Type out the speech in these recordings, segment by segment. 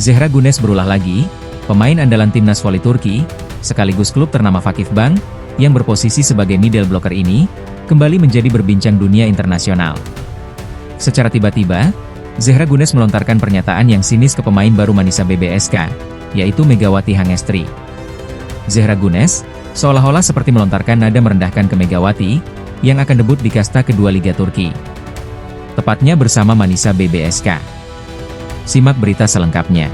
Zehra Güneş berulah lagi, pemain andalan timnas voli Turki, sekaligus klub ternama Vakifbank, yang berposisi sebagai middle blocker ini, kembali menjadi berbincang dunia internasional. Secara tiba-tiba, Zehra Güneş melontarkan pernyataan yang sinis ke pemain baru Manisa BBSK, yaitu Megawati Hangestri. Zehra Güneş seolah-olah seperti melontarkan nada merendahkan ke Megawati, yang akan debut di kasta kedua Liga Turki. Tepatnya bersama Manisa BBSK. Simak berita selengkapnya.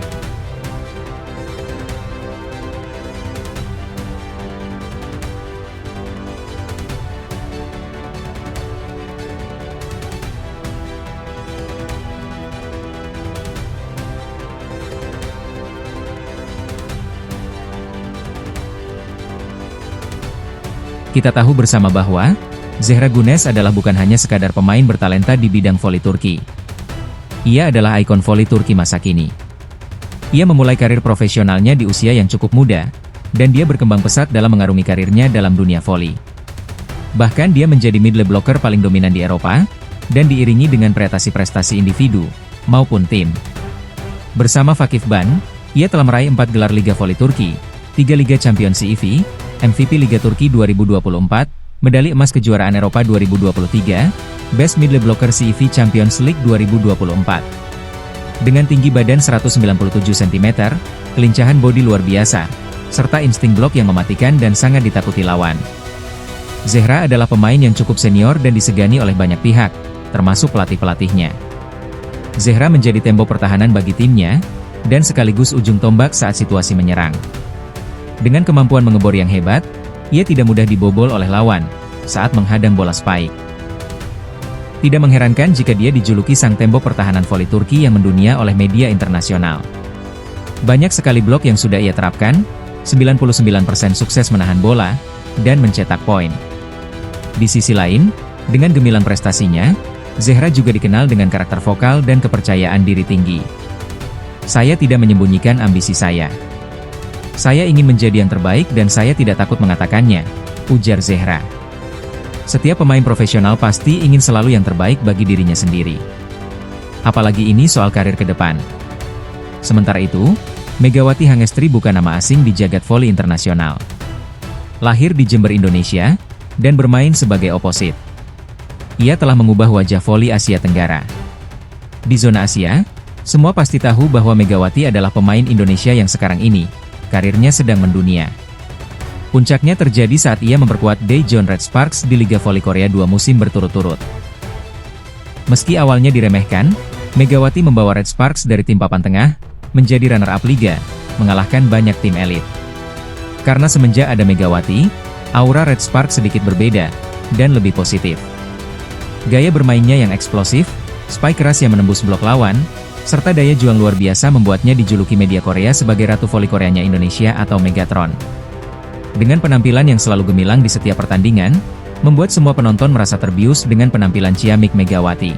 Kita tahu bersama bahwa Zehra Güneş adalah bukan hanya sekadar pemain bertalenta di bidang voli Turki. Ia adalah ikon voli Turki masa kini. Ia memulai karir profesionalnya di usia yang cukup muda, dan dia berkembang pesat dalam mengarungi karirnya dalam dunia voli. Bahkan dia menjadi middle blocker paling dominan di Eropa, dan diiringi dengan prestasi-prestasi individu maupun tim. Bersama Vakifbank, ia telah meraih 4 gelar Liga Voli Turki, 3 Liga Champions CEV, MVP Liga Turki 2024, medali emas kejuaraan Eropa 2023, Best Middle Blocker CEV Champions League 2024. Dengan tinggi badan 197 cm, kelincahan bodi luar biasa, serta insting blok yang mematikan dan sangat ditakuti lawan. Zehra adalah pemain yang cukup senior dan disegani oleh banyak pihak, termasuk pelatih-pelatihnya. Zehra menjadi tembok pertahanan bagi timnya, dan sekaligus ujung tombak saat situasi menyerang. Dengan kemampuan mengebor yang hebat, ia tidak mudah dibobol oleh lawan saat menghadang bola spike. Tidak mengherankan jika dia dijuluki sang tembok pertahanan voli Turki yang mendunia oleh media internasional. Banyak sekali blok yang sudah ia terapkan, 99% sukses menahan bola, dan mencetak poin. Di sisi lain, dengan gemilang prestasinya, Zehra juga dikenal dengan karakter vokal dan kepercayaan diri tinggi. "Saya tidak menyembunyikan ambisi saya. Saya ingin menjadi yang terbaik dan saya tidak takut mengatakannya," ujar Zehra. Setiap pemain profesional pasti ingin selalu yang terbaik bagi dirinya sendiri. Apalagi ini soal karir ke depan. Sementara itu, Megawati Hangestri bukan nama asing di jagat voli internasional. Lahir di Jember, Indonesia, dan bermain sebagai oposit. Ia telah mengubah wajah voli Asia Tenggara. Di zona Asia, semua pasti tahu bahwa Megawati adalah pemain Indonesia yang sekarang ini karirnya sedang mendunia. Puncaknya terjadi saat ia memperkuat Daejeon Red Sparks di Liga Voli Korea 2 musim berturut-turut. Meski awalnya diremehkan, Megawati membawa Red Sparks dari tim papan tengah, menjadi runner-up Liga, mengalahkan banyak tim elit. Karena semenjak ada Megawati, aura Red Sparks sedikit berbeda, dan lebih positif. Gaya bermainnya yang eksplosif, spike keras yang menembus blok lawan, serta daya juang luar biasa membuatnya dijuluki media Korea sebagai Ratu Voli Koreanya Indonesia atau Megatron. Dengan penampilan yang selalu gemilang di setiap pertandingan, membuat semua penonton merasa terbius dengan penampilan ciamik Megawati.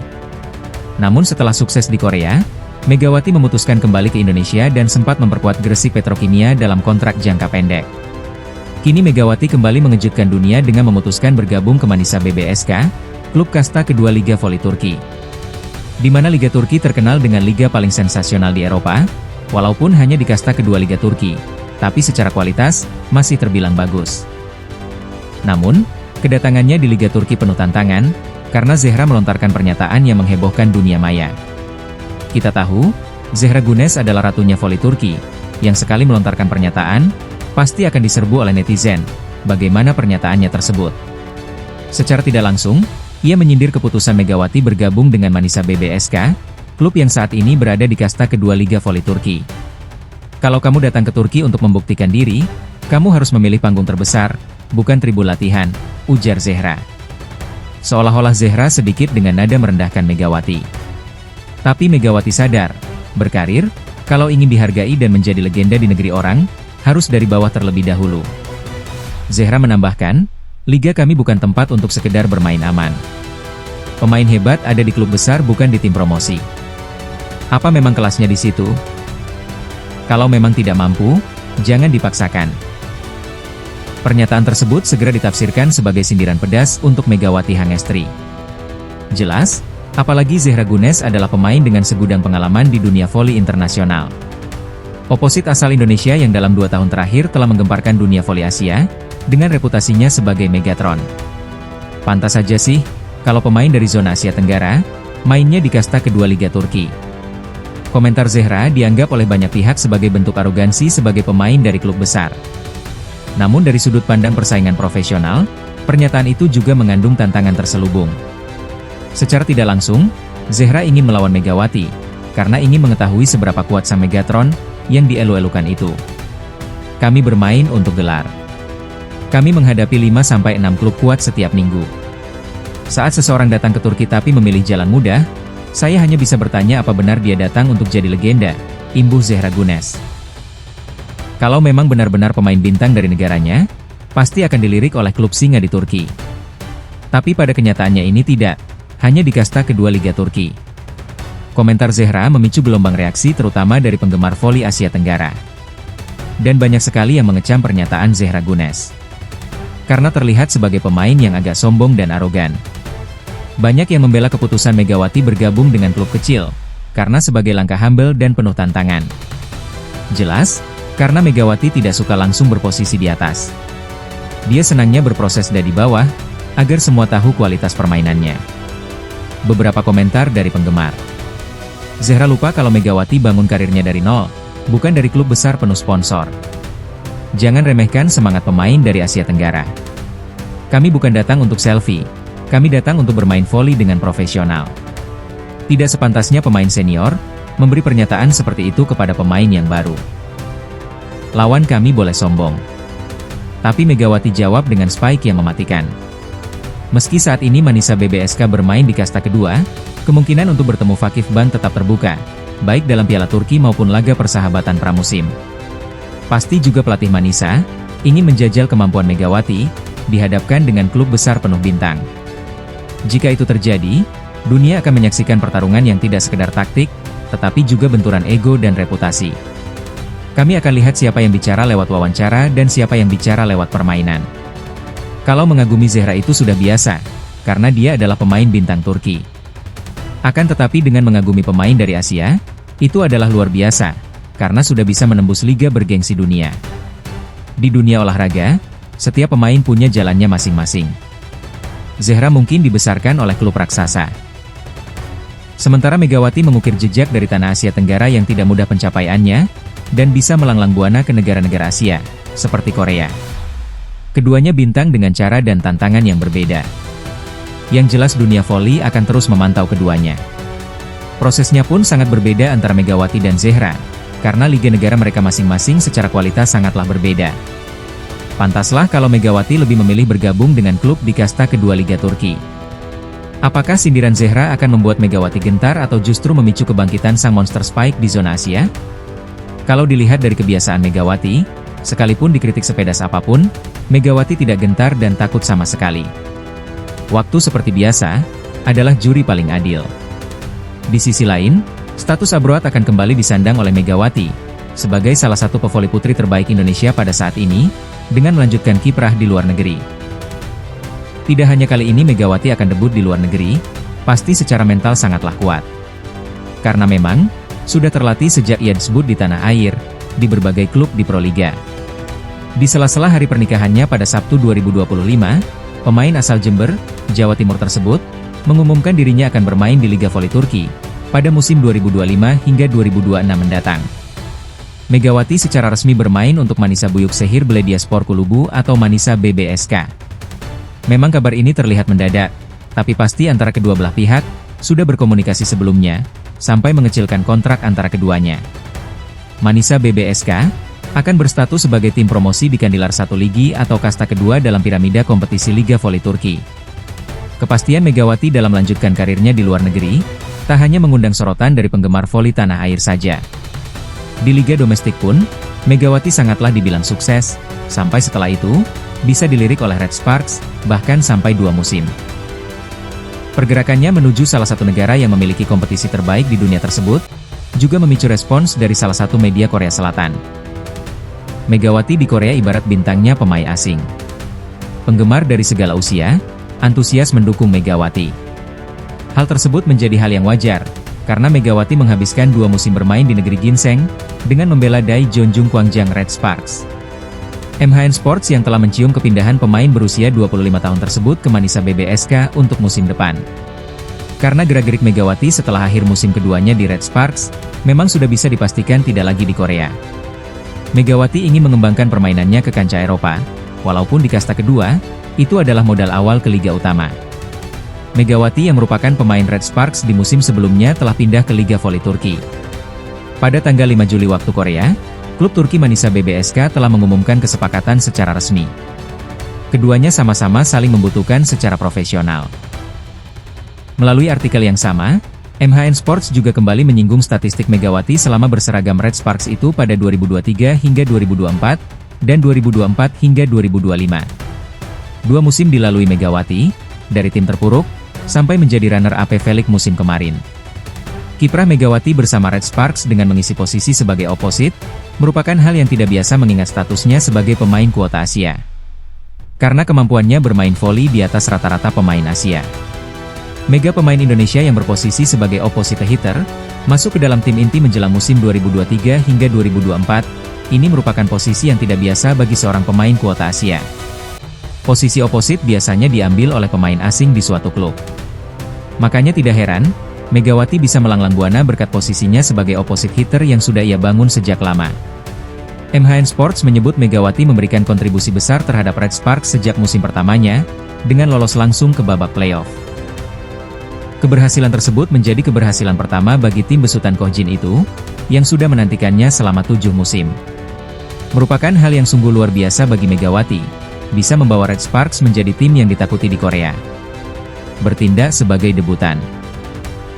Namun setelah sukses di Korea, Megawati memutuskan kembali ke Indonesia dan sempat memperkuat Gresik Petrokimia dalam kontrak jangka pendek. Kini Megawati kembali mengejutkan dunia dengan memutuskan bergabung ke Manisa BBSK, klub kasta kedua Liga Voli Turki. Di mana Liga Turki terkenal dengan liga paling sensasional di Eropa, walaupun hanya di kasta kedua Liga Turki, tapi secara kualitas, masih terbilang bagus. Namun, kedatangannya di Liga Turki penuh tantangan, karena Zehra melontarkan pernyataan yang menghebohkan dunia maya. Kita tahu, Zehra Güneş adalah ratunya voli Turki, yang sekali melontarkan pernyataan, pasti akan diserbu oleh netizen. Bagaimana pernyataannya tersebut? Secara tidak langsung, ia menyindir keputusan Megawati bergabung dengan Manisa BBSK, klub yang saat ini berada di kasta kedua Liga Voli Turki. "Kalau kamu datang ke Turki untuk membuktikan diri, kamu harus memilih panggung terbesar, bukan tribun latihan," ujar Zehra. Seolah-olah Zehra sedikit dengan nada merendahkan Megawati. Tapi Megawati sadar, berkarir, kalau ingin dihargai dan menjadi legenda di negeri orang, harus dari bawah terlebih dahulu. Zehra menambahkan, "Liga kami bukan tempat untuk sekedar bermain aman. Pemain hebat ada di klub besar bukan di tim promosi. Apa memang kelasnya di situ? Kalau memang tidak mampu, jangan dipaksakan." Pernyataan tersebut segera ditafsirkan sebagai sindiran pedas untuk Megawati Hangestri. Jelas, apalagi Zehra Güneş adalah pemain dengan segudang pengalaman di dunia voli internasional. Oposit asal Indonesia yang dalam 2 tahun terakhir telah menggemparkan dunia voli Asia, dengan reputasinya sebagai Megatron. Pantas saja sih, kalau pemain dari zona Asia Tenggara, mainnya di kasta kedua Liga Turki. Komentar Zehra dianggap oleh banyak pihak sebagai bentuk arogansi sebagai pemain dari klub besar. Namun dari sudut pandang persaingan profesional, pernyataan itu juga mengandung tantangan terselubung. Secara tidak langsung, Zehra ingin melawan Megawati, karena ingin mengetahui seberapa kuat sang Megatron yang dielu-elukan itu. Kami bermain untuk gelar. Kami menghadapi 5-6 klub kuat setiap minggu. Saat seseorang datang ke Turki tapi memilih jalan mudah, saya hanya bisa bertanya apa benar dia datang untuk jadi legenda, imbuh Zehra Gunes. Kalau memang benar-benar pemain bintang dari negaranya, pasti akan dilirik oleh klub singa di Turki. Tapi pada kenyataannya ini tidak, hanya di kasta kedua Liga Turki. Komentar Zehra memicu gelombang reaksi terutama dari penggemar voli Asia Tenggara. Dan banyak sekali yang mengecam pernyataan Zehra Gunes. Karena terlihat sebagai pemain yang agak sombong dan arogan. Banyak yang membela keputusan Megawati bergabung dengan klub kecil, karena sebagai langkah humble dan penuh tantangan. Jelas, karena Megawati tidak suka langsung berposisi di atas. Dia senangnya berproses dari bawah, agar semua tahu kualitas permainannya. Beberapa komentar dari penggemar. Zehra lupa kalau Megawati bangun karirnya dari nol, bukan dari klub besar penuh sponsor. Jangan remehkan semangat pemain dari Asia Tenggara. Kami bukan datang untuk selfie, kami datang untuk bermain voli dengan profesional. Tidak sepantasnya pemain senior, memberi pernyataan seperti itu kepada pemain yang baru. Lawan kami boleh sombong. Tapi Megawati jawab dengan spike yang mematikan. Meski saat ini Manisa BBSK bermain di kasta kedua, kemungkinan untuk bertemu Vakif Bank tetap terbuka, baik dalam Piala Turki maupun laga persahabatan pramusim. Pasti juga pelatih Manisa ingin menjajal kemampuan Megawati, dihadapkan dengan klub besar penuh bintang. Jika itu terjadi, dunia akan menyaksikan pertarungan yang tidak sekedar taktik, tetapi juga benturan ego dan reputasi. Kami akan lihat siapa yang bicara lewat wawancara dan siapa yang bicara lewat permainan. Kalau mengagumi Zehra itu sudah biasa, karena dia adalah pemain bintang Turki. Akan tetapi dengan mengagumi pemain dari Asia, itu adalah luar biasa, karena sudah bisa menembus liga bergengsi dunia. Di dunia olahraga, setiap pemain punya jalannya masing-masing. Zehra mungkin dibesarkan oleh klub raksasa. Sementara Megawati mengukir jejak dari tanah Asia Tenggara yang tidak mudah pencapaiannya, dan bisa melanglang buana ke negara-negara Asia, seperti Korea. Keduanya bintang dengan cara dan tantangan yang berbeda. Yang jelas dunia voli akan terus memantau keduanya. Prosesnya pun sangat berbeda antara Megawati dan Zehra, karena liga negara mereka masing-masing secara kualitas sangatlah berbeda. Pantaslah kalau Megawati lebih memilih bergabung dengan klub di kasta kedua Liga Turki. Apakah sindiran Zehra akan membuat Megawati gentar atau justru memicu kebangkitan sang monster spike di zona Asia? Kalau dilihat dari kebiasaan Megawati, sekalipun dikritik sepedas apapun, Megawati tidak gentar dan takut sama sekali. Waktu seperti biasa, adalah juri paling adil. Di sisi lain, status Abroad akan kembali disandang oleh Megawati, sebagai salah satu pevoli putri terbaik Indonesia pada saat ini, dengan melanjutkan kiprah di luar negeri. Tidak hanya kali ini Megawati akan debut di luar negeri, pasti secara mental sangatlah kuat. Karena memang, sudah terlatih sejak ia disebut di tanah air, di berbagai klub di Proliga. Di sela-sela hari pernikahannya pada Sabtu 2025, pemain asal Jember, Jawa Timur tersebut, mengumumkan dirinya akan bermain di Liga Voli Turki, pada musim 2025 hingga 2026 mendatang. Megawati secara resmi bermain untuk Manisa Büyükşehir Belediyespor Kulübü atau Manisa BBSK. Memang kabar ini terlihat mendadak, tapi pasti antara kedua belah pihak, sudah berkomunikasi sebelumnya, sampai mengecilkan kontrak antara keduanya. Manisa BBSK akan berstatus sebagai tim promosi di Kandilar 1 Ligi atau kasta kedua dalam piramida kompetisi Liga Voli Turki. Kepastian Megawati dalam melanjutkan karirnya di luar negeri, tak hanya mengundang sorotan dari penggemar voli tanah air saja. Di Liga domestik pun, Megawati sangatlah dibilang sukses, sampai setelah itu, bisa dilirik oleh Red Sparks, bahkan sampai 2 musim. Pergerakannya menuju salah satu negara yang memiliki kompetisi terbaik di dunia tersebut, juga memicu respons dari salah satu media Korea Selatan. Megawati di Korea ibarat bintangnya pemain asing. Penggemar dari segala usia, antusias mendukung Megawati. Hal tersebut menjadi hal yang wajar, karena Megawati menghabiskan 2 musim bermain di negeri ginseng, dengan membela Daejeon Gwangjang Red Sparks. MHN Sports yang telah mencium kepindahan pemain berusia 25 tahun tersebut ke Manisa BBSK untuk musim depan. Karena gerak-gerik Megawati setelah akhir musim keduanya di Red Sparks, memang sudah bisa dipastikan tidak lagi di Korea. Megawati ingin mengembangkan permainannya ke kancah Eropa, walaupun di kasta kedua, itu adalah modal awal ke Liga Utama. Megawati yang merupakan pemain Red Sparks di musim sebelumnya telah pindah ke Liga Voli Turki. Pada tanggal 5 Juli waktu Korea, klub Turki Manisa BBSK telah mengumumkan kesepakatan secara resmi. Keduanya sama-sama saling membutuhkan secara profesional. Melalui artikel yang sama, MHN Sports juga kembali menyinggung statistik Megawati selama berseragam Red Sparks itu pada 2023 hingga 2024, dan 2024 hingga 2025. Dua musim dilalui Megawati, dari tim terpuruk, sampai menjadi runner-up V-League musim kemarin. Kiprah Megawati bersama Red Sparks dengan mengisi posisi sebagai oposit, merupakan hal yang tidak biasa mengingat statusnya sebagai pemain kuota Asia. Karena kemampuannya bermain voli di atas rata-rata pemain Asia. Mega pemain Indonesia yang berposisi sebagai opposite hitter, masuk ke dalam tim inti menjelang musim 2023 hingga 2024, ini merupakan posisi yang tidak biasa bagi seorang pemain kuota Asia. Posisi oposit biasanya diambil oleh pemain asing di suatu klub. Makanya tidak heran, Megawati bisa melanglang buana berkat posisinya sebagai opposite hitter yang sudah ia bangun sejak lama. MHN Sports menyebut Megawati memberikan kontribusi besar terhadap Red Sparks sejak musim pertamanya, dengan lolos langsung ke babak playoff. Keberhasilan tersebut menjadi keberhasilan pertama bagi tim besutan Koh Jin itu, yang sudah menantikannya selama 7 musim. Merupakan hal yang sungguh luar biasa bagi Megawati, bisa membawa Red Sparks menjadi tim yang ditakuti di Korea. Bertindak sebagai debutan.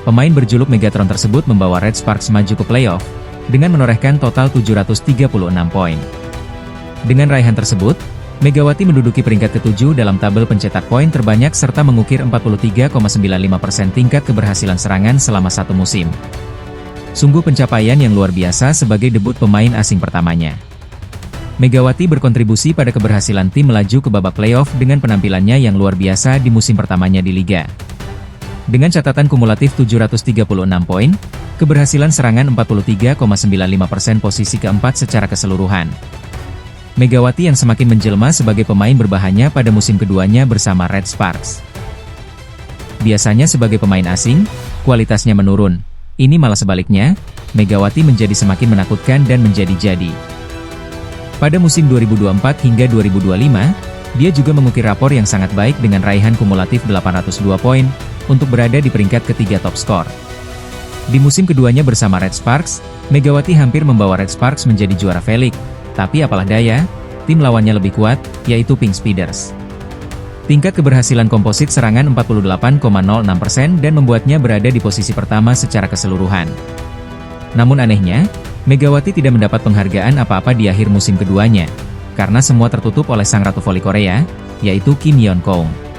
Pemain berjuluk Megatron tersebut membawa Red Sparks maju ke playoff, dengan menorehkan total 736 poin. Dengan raihan tersebut, Megawati menduduki peringkat ke-7 dalam tabel pencetak poin terbanyak serta mengukir 43,95% tingkat keberhasilan serangan selama satu musim. Sungguh pencapaian yang luar biasa sebagai debut pemain asing pertamanya. Megawati berkontribusi pada keberhasilan tim melaju ke babak playoff dengan penampilannya yang luar biasa di musim pertamanya di Liga. Dengan catatan kumulatif 736 poin, keberhasilan serangan 43,95% posisi keempat secara keseluruhan. Megawati yang semakin menjelma sebagai pemain berbahannya pada musim keduanya bersama Red Sparks. Biasanya sebagai pemain asing, kualitasnya menurun. Ini malah sebaliknya, Megawati menjadi semakin menakutkan dan menjadi-jadi. Pada musim 2024 hingga 2025, dia juga mengukir rapor yang sangat baik dengan raihan kumulatif 802 poin, untuk berada di peringkat ketiga top skor. Di musim keduanya bersama Red Sparks, Megawati hampir membawa Red Sparks menjadi juara V-League, tapi apalah daya, tim lawannya lebih kuat, yaitu Pink Speeders. Tingkat keberhasilan komposit serangan 48,06% dan membuatnya berada di posisi pertama secara keseluruhan. Namun anehnya, Megawati tidak mendapat penghargaan apa-apa di akhir musim keduanya, karena semua tertutup oleh sang ratu voli Korea, yaitu Kim Yeon Kong.